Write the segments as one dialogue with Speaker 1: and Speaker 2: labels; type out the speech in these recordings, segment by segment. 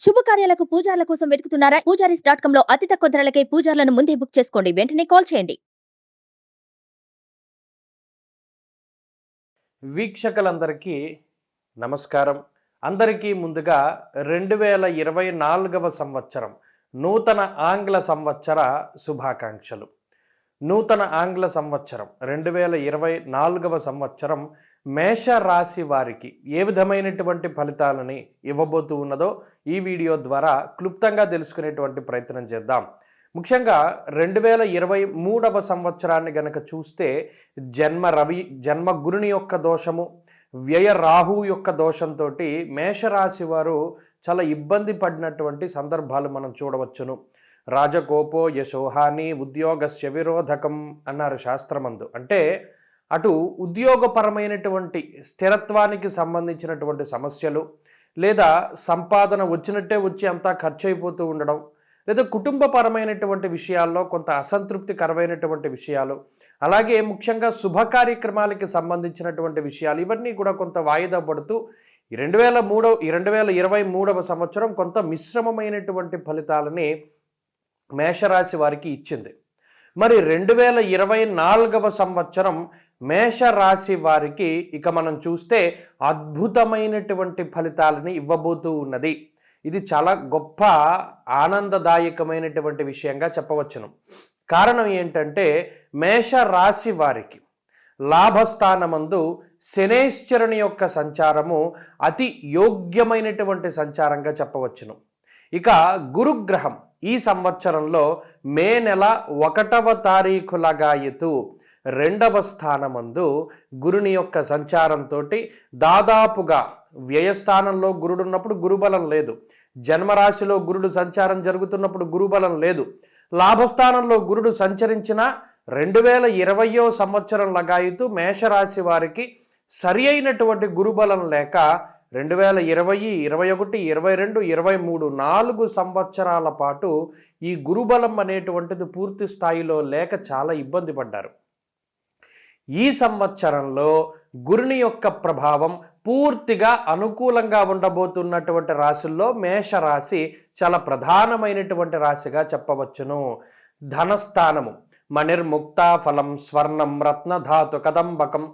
Speaker 1: శుభకార్యాలకు పూజార్ల కోసం వెతుకుతున్నారా? పూజారీస్.com లో అతి తక్కువ ధరలకే పూజార్లను ముందే బుక్ చేసుకోండి. వెంటనే కాల్ చేయండి.
Speaker 2: వీక్షకులందరికీ నమస్కారం. అందరికీ ముందుగా 2024వ సంవత్సరం నూతన ఆంగ్ల సంవత్సర శుభాకాంక్షలు. నూతన ఆంగ్ల సంవత్సరం 2024వ సంవత్సరం మేష రాశి వారికి ఏ విధమైనటువంటి ఫలితాలని ఇవ్వబోతూ ఉన్నదో ఈ వీడియో ద్వారా క్లుప్తంగా తెలుసుకునేటువంటి ప్రయత్నం చేద్దాం. ముఖ్యంగా 2023వ సంవత్సరాన్ని గనక చూస్తే జన్మ గురుని యొక్క దోషము, వ్యయ రాహు యొక్క దోషంతో మేషరాశి వారు చాలా ఇబ్బంది పడినటువంటి సందర్భాలు మనం చూడవచ్చును. రాజకోపో యశోహాని ఉద్యోగస్య విరోధకం అన్నారు శాస్త్రమందు. అంటే అటు ఉద్యోగపరమైనటువంటి స్థిరత్వానికి సంబంధించినటువంటి సమస్యలు, లేదా సంపాదన వచ్చినట్టే వచ్చి అంతా ఖర్చు అయిపోతూ ఉండడం, లేదా కుటుంబపరమైనటువంటి విషయాల్లో కొంత అసంతృప్తికరమైనటువంటి విషయాలు, అలాగే ముఖ్యంగా శుభ కార్యక్రమాలకి సంబంధించినటువంటి విషయాలు ఇవన్నీ కూడా కొంత వాయిదా పడుతూ 2023వ సంవత్సరం కొంత మిశ్రమమైనటువంటి ఫలితాలని మేషరాశి వారికి ఇచ్చింది. మరి 2024వ సంవత్సరం మేషరాశి వారికి ఇక మనం చూస్తే అద్భుతమైనటువంటి ఫలితాలని ఇవ్వబోతూ ఉన్నది. ఇది చాలా గొప్ప ఆనందదాయకమైనటువంటి విషయంగా చెప్పవచ్చును. కారణం ఏంటంటే మేషరాశి వారికి లాభస్థానమందు శనేశ్వరుని యొక్క సంచారము అతి యోగ్యమైనటువంటి సంచారంగా చెప్పవచ్చును. ఇక గురుగ్రహం ఈ సంవత్సరంలో మే నెల 1వ తారీఖు లగాయతు 2వ స్థానమందు గురుని యొక్క సంచారంతో దాదాపుగా వ్యయస్థానంలో గురుడు ఉన్నప్పుడు గురుబలం లేదు, జన్మరాశిలో గురుడు సంచారం జరుగుతున్నప్పుడు గురుబలం లేదు, లాభస్థానంలో గురుడు సంచరించిన 2020వ సంవత్సరం లగాయతు మేషరాశి వారికి సరి అయినటువంటి గురుబలం లేక 2020, 21, 22, 23 4 సంవత్సరాల పాటు ఈ గురుబలం అనేటువంటిది పూర్తి స్థాయిలో లేక చాలా ఇబ్బంది పడ్డారు. ఈ సంవత్సరంలో గురుని యొక్క ప్రభావం పూర్తిగా అనుకూలంగా ఉండబోతున్నటువంటి రాశుల్లో మేషరాశి చాలా ప్రధానమైనటువంటి రాశిగా చెప్పవచ్చును. ధనస్థానము మణిర్ముక్త ఫలం స్వర్ణం రత్నధాతు కదంబకం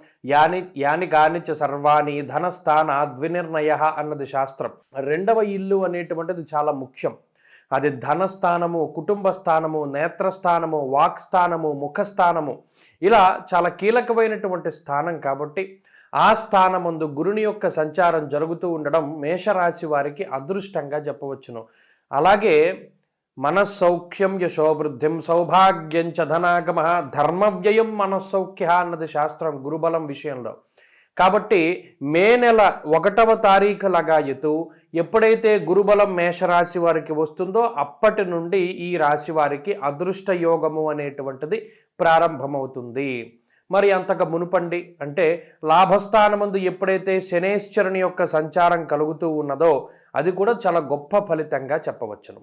Speaker 2: యాని కానిచ సర్వాణి ధనస్థాన ద్వినిర్ణయ అన్నది శాస్త్రం. 2వ ఇల్లు అనేటువంటిది చాలా ముఖ్యం. అది ధనస్థానము, కుటుంబ స్థానము, నేత్రస్థానము, వాక్స్థానము, ముఖస్థానము, ఇలా చాలా కీలకమైనటువంటి స్థానం కాబట్టి ఆ స్థానమందు గురుని యొక్క సంచారం జరుగుతూ ఉండడం మేషరాశి వారికి అదృష్టంగా చెప్పవచ్చును. అలాగే మనస్సౌఖ్యం యశోవృద్ధిం సౌభాగ్యం చ ధనాగమ ధర్మవ్యయం మనస్సౌఖ్య అన్నది శాస్త్రం గురుబలం విషయంలో. కాబట్టి మే నెల 1వ తారీఖు లగాయతు ఎప్పుడైతే గురుబలం మేషరాశి వారికి వస్తుందో అప్పటి నుండి ఈ రాశి వారికి అదృష్ట యోగము అనేటువంటిది ప్రారంభమవుతుంది. మరి అంతగా మునుపండి అంటే లాభస్థానమందు ఎప్పుడైతే శనేశ్వరుని యొక్క సంచారం కలుగుతూ ఉన్నదో అది కూడా చాలా గొప్ప ఫలితంగా చెప్పవచ్చును.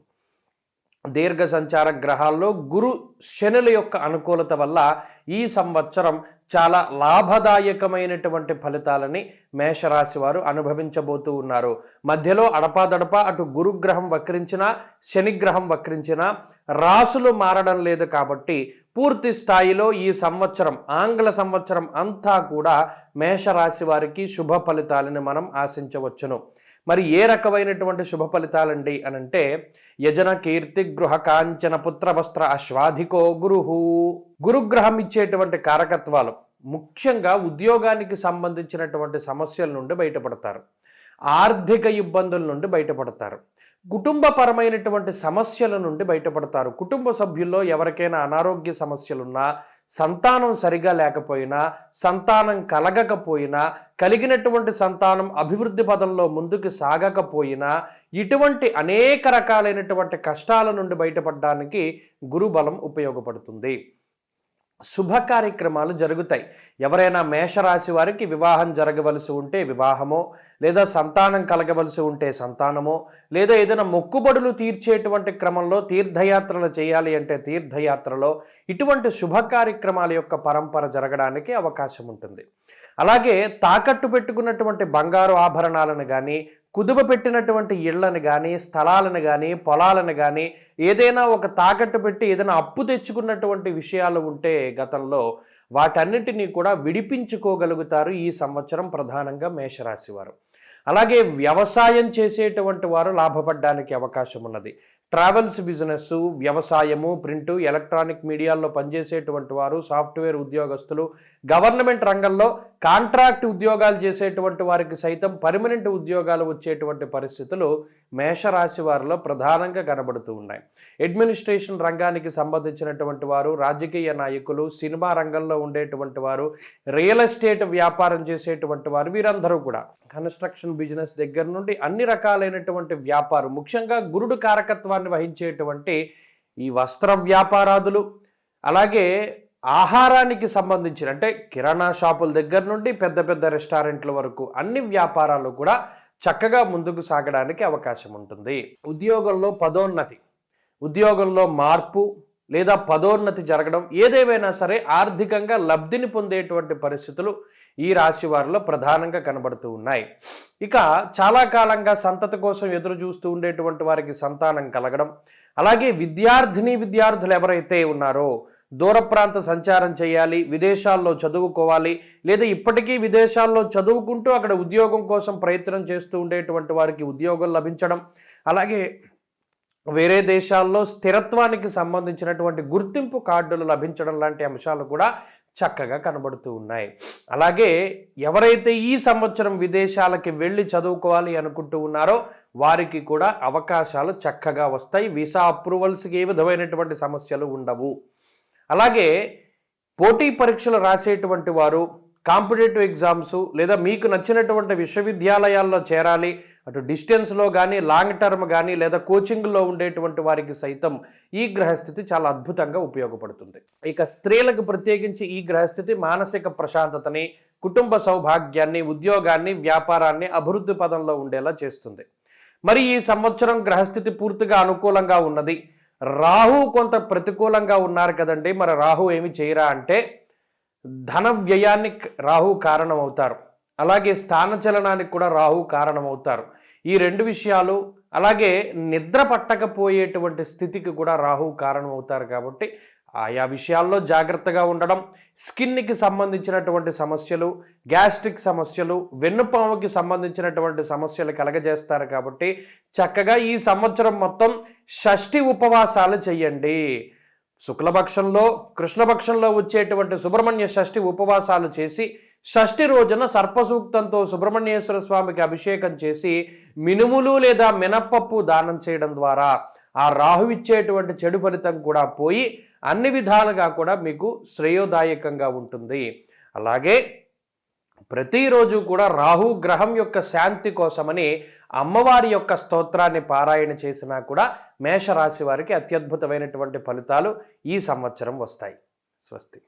Speaker 2: దీర్ఘ సంచార గ్రహాల్లో గురు శనుల యొక్క అనుకూలత వల్ల ఈ సంవత్సరం చాలా లాభదాయకమైనటువంటి ఫలితాలని మేషరాశి వారు అనుభవించబోతూ ఉన్నారు. మధ్యలో అడపాదడపా అటు గురుగ్రహం వక్రించినా శనిగ్రహం వక్రించినా రాసులు మారడం లేదు కాబట్టి పూర్తి స్థాయిలో ఈ సంవత్సరం ఆంగ్ల సంవత్సరం అంతా కూడా మేషరాశి వారికి శుభ ఫలితాలని మనం ఆశించవచ్చును. మరి ఏ రకమైనటువంటి శుభ ఫలితాలండి అనంటే యజన కీర్తి గృహ కాంచన పుత్ర వస్త్ర అశ్వాధికో గురుగ్రహం ఇచ్చేటువంటి కారకత్వాలు ముఖ్యంగా ఉద్యోగానికి సంబంధించినటువంటి సమస్యల నుండి బయటపడతారు, ఆర్థిక ఇబ్బందుల నుండి బయటపడతారు, కుటుంబపరమైనటువంటి సమస్యల నుండి బయటపడతారు. కుటుంబ సభ్యుల్లో ఎవరికైనా అనారోగ్య సమస్యలున్నా, సంతానం సరిగా లేకపోయినా, సంతానం కలగకపోయినా, కలిగినటువంటి సంతానం అభివృద్ధి పదంలో ముందుకు సాగకపోయినా, ఇటువంటి అనేక రకాలైనటువంటి కష్టాల నుండి బయటపడడానికి గురుబలం ఉపయోగపడుతుంది. శుభ కార్యక్రమాలు జరుగుతాయి. ఎవరైనా మేషరాశి వారికి వివాహం జరగవలసి ఉంటే వివాహమో, లేదా సంతానం కలగవలసి ఉంటే సంతానమో, లేదా ఏదైనా మొక్కుబడులు తీర్చేటువంటి క్రమంలో తీర్థయాత్రలు చేయాలి అంటే తీర్థయాత్రలో ఇటువంటి శుభ కార్యక్రమాల యొక్క పరంపర జరగడానికి అవకాశం ఉంటుంది. అలాగే తాకట్టు పెట్టుకున్నటువంటి బంగారు ఆభరణాలను కానీ, కుదువ పెట్టినటువంటి ఇళ్లను కానీ స్థలాలను కానీ పొలాలను కానీ ఏదైనా ఒక తాకట్టు పెట్టి ఏదైనా అప్పు తెచ్చుకున్నటువంటి విషయాలు ఉంటే గతంలో వాటన్నిటినీ కూడా విడిపించుకోగలుగుతారు ఈ సంవత్సరం ప్రధానంగా మేషరాశి వారు. అలాగే వ్యవసాయం చేసేటువంటి వారు లాభపడడానికి అవకాశం ఉన్నది. ట్రావెల్స్ బిజినెస్, వ్యవసాయము, ప్రింటు, ఎలక్ట్రానిక్ మీడియాల్లో పనిచేసేటువంటి వారు, సాఫ్ట్వేర్ ఉద్యోగస్తులు, గవర్నమెంట్ రంగంలో కాంట్రాక్ట్ ఉద్యోగాలు చేసేటువంటి వారికి సైతం పర్మనెంట్ ఉద్యోగాలు వచ్చేటువంటి పరిస్థితులు మేషరాశి వారిలో ప్రధానంగా కనబడుతూ ఉన్నాయి. అడ్మినిస్ట్రేషన్ రంగానికి సంబంధించినటువంటి వారు, రాజకీయ నాయకులు, సినిమా రంగంలో ఉండేటువంటి వారు, రియల్ ఎస్టేట్ వ్యాపారం చేసేటువంటి వారు, వీరందరూ కూడా కన్స్ట్రక్షన్ బిజినెస్ దగ్గర నుండి అన్ని రకాలైనటువంటి వ్యాపారం, ముఖ్యంగా గురుడు కారకత్వాన్ని వహించేటువంటి ఈ వస్త్ర వ్యాపారాదులు, అలాగే ఆహారానికి సంబంధించిన అంటే కిరాణా షాపుల దగ్గర నుండి పెద్ద పెద్ద రెస్టారెంట్ల వరకు అన్ని వ్యాపారాలు కూడా చక్కగా ముందుకు సాగడానికి అవకాశం ఉంటుంది. ఉద్యోగంలో పదోన్నతి, ఉద్యోగంలో మార్పు లేదా పదోన్నతి జరగడం, ఏదేమైనా సరే ఆర్థికంగా లబ్ధిని పొందేటువంటి పరిస్థితులు ఈ రాశి వారిలో ప్రధానంగా కనబడుతూ ఉన్నాయి. ఇక చాలా కాలంగా సంతతి కోసం ఎదురు చూస్తూ ఉండేటువంటి వారికి సంతానం కలగడం, అలాగే విద్యార్థులు ఎవరైతే ఉన్నారో దూర ప్రాంత సంచారం చేయాలి, విదేశాల్లో చదువుకోవాలి, లేదా ఇప్పటికీ విదేశాల్లో చదువుకుంటూ అక్కడ ఉద్యోగం కోసం ప్రయత్నం చేస్తూ ఉండేటువంటి వారికి ఉద్యోగం లభించడం, అలాగే వేరే దేశాల్లో స్థిరత్వానికి సంబంధించినటువంటి గుర్తింపు కార్డులు లభించడం లాంటి అంశాలు కూడా చక్కగా కనబడుతూ ఉన్నాయి. అలాగే ఎవరైతే ఈ సంవత్సరం విదేశాలకి వెళ్ళి చదువుకోవాలి అనుకుంటూ ఉన్నారో వారికి కూడా అవకాశాలు చక్కగా వస్తాయి. వీసా అప్రూవల్స్కి ఏ విధమైనటువంటి సమస్యలు ఉండవు. అలాగే పోటీ పరీక్షలు రాసేటువంటి వారు, కాంపిటేటివ్ ఎగ్జామ్స్ లేదా మీకు నచ్చినటువంటి విశ్వవిద్యాలయాల్లో చేరాలి, అటు డిస్టెన్స్లో కానీ లాంగ్ టర్మ్ కానీ లేదా కోచింగ్లో ఉండేటువంటి వారికి సైతం ఈ గ్రహస్థితి చాలా అద్భుతంగా ఉపయోగపడుతుంది. ఇక స్త్రీలకు ప్రత్యేకించి ఈ గ్రహస్థితి మానసిక ప్రశాంతతని, కుటుంబ సౌభాగ్యాన్ని, ఉద్యోగాన్ని, వ్యాపారాన్ని అభివృద్ధి పదంలో ఉండేలా చేస్తుంది. మరి ఈ సంవత్సరం గ్రహస్థితి పూర్తిగా అనుకూలంగా ఉన్నది. రాహు కొంత ప్రతికూలంగా ఉన్నారు కదండి. మరి రాహు ఏమి చేయరా అంటే ధన వ్యయాన్ని రాహు కారణం అవుతారు, అలాగే స్థానచలనానికి కూడా రాహు కారణమవుతారు. ఈ రెండు విషయాలు, అలాగే నిద్ర పట్టకపోయేటువంటి స్థితికి కూడా రాహు కారణమవుతారు. కాబట్టి ఆయా విషయాల్లో జాగ్రత్తగా ఉండడం, స్కిన్కి సంబంధించినటువంటి సమస్యలు, గ్యాస్ట్రిక్ సమస్యలు, వెన్నుపాముకి సంబంధించినటువంటి సమస్యలు కలగజేస్తారు. కాబట్టి చక్కగా ఈ సంవత్సరం మొత్తం షష్ఠి ఉపవాసాలు చెయ్యండి. శుక్లపక్షంలో, కృష్ణపక్షంలో వచ్చేటువంటి సుబ్రహ్మణ్య షష్ఠి ఉపవాసాలు చేసి షష్ఠి రోజున సర్పసూక్తంతో సుబ్రహ్మణ్యేశ్వర స్వామికి అభిషేకం చేసి మినుములు లేదా మినప్పప్పు దానం చేయడం ద్వారా ఆ రాహు ఇచ్చేటువంటి చెడు ఫలితం కూడా పోయి అన్ని విధాలుగా కూడా మీకు శ్రేయోదాయకంగా ఉంటుంది. అలాగే ప్రతిరోజు కూడా రాహు గ్రహం యొక్క శాంతి కోసమని అమ్మవారి యొక్క స్తోత్రాన్ని పారాయణ చేసినా కూడా మేషరాశి వారికి అత్యద్భుతమైనటువంటి ఫలితాలు ఈ సంవత్సరం వస్తాయి. స్వస్తి.